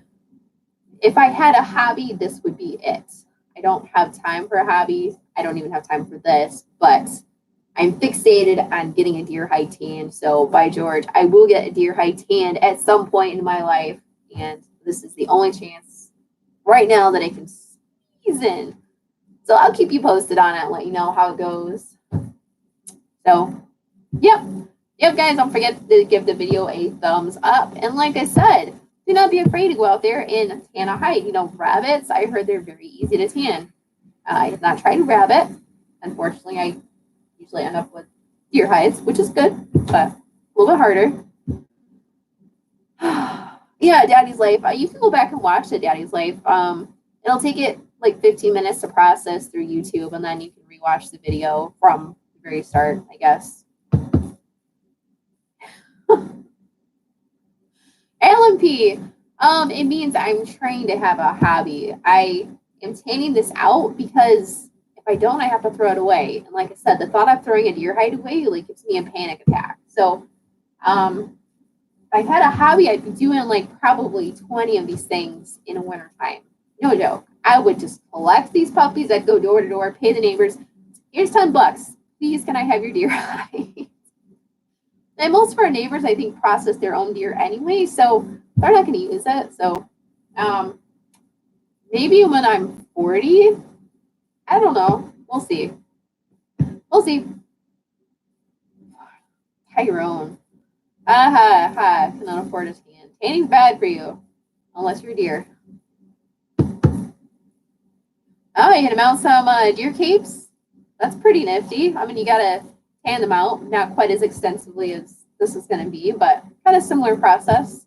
If I had a hobby, this would be it. I don't have time for a hobby. I don't even have time for this, but I'm fixated on getting a deer hide tanned. So by George, I will get a deer hide tanned at some point in my life. And this is the only chance right now that I can squeeze in. So I'll keep you posted on it and let you know how it goes. So, yep. Yep, guys, don't forget to give the video a thumbs up. And like I said, do not be afraid to go out there and tan a hide. You know, rabbits, I heard they're very easy to tan. I have not tried a rabbit. Unfortunately, I usually end up with deer hides, which is good, but a little bit harder. Yeah, Daddy's Life. You can go back and watch the Daddy's Life. It'll take it like 15 minutes to process through YouTube, and then you can rewatch the video from the very start, I guess. Alan P. It means I'm trying to have a hobby. I am tanning this out because if I don't, I have to throw it away. And like I said, the thought of throwing a deer hide away like gives me a panic attack. So, if I had a hobby, I'd be doing like probably 20 of these things in a wintertime. No joke. I would just collect these puppies. I'd go door to door, pay the neighbors. Here's $10. Please, can I have your deer hide? And most of our neighbors, I think, process their own deer anyway, so they're not going to use it. So maybe when I'm 40, I don't know. We'll see. We'll see. Tyrone. Cannot afford a tan. Tanning's bad for you, unless you're a deer. Oh, you gonna mount some deer capes? That's pretty nifty. I mean, you gotta tan them out, not quite as extensively as this is gonna be, but kind of similar process.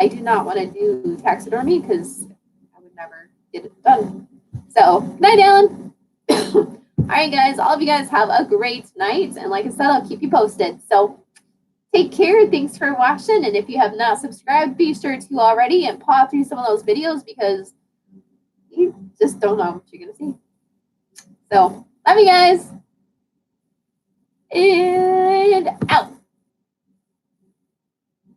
I do not want to do taxidermy because I would never get it done. So, night, Alan. All right, guys. All of you guys have a great night, and like I said, I'll keep you posted. So, take care. Thanks for watching, and if you have not subscribed, be sure to already and paw through some of those videos because you just don't know what you're gonna see. So, love you guys, and out.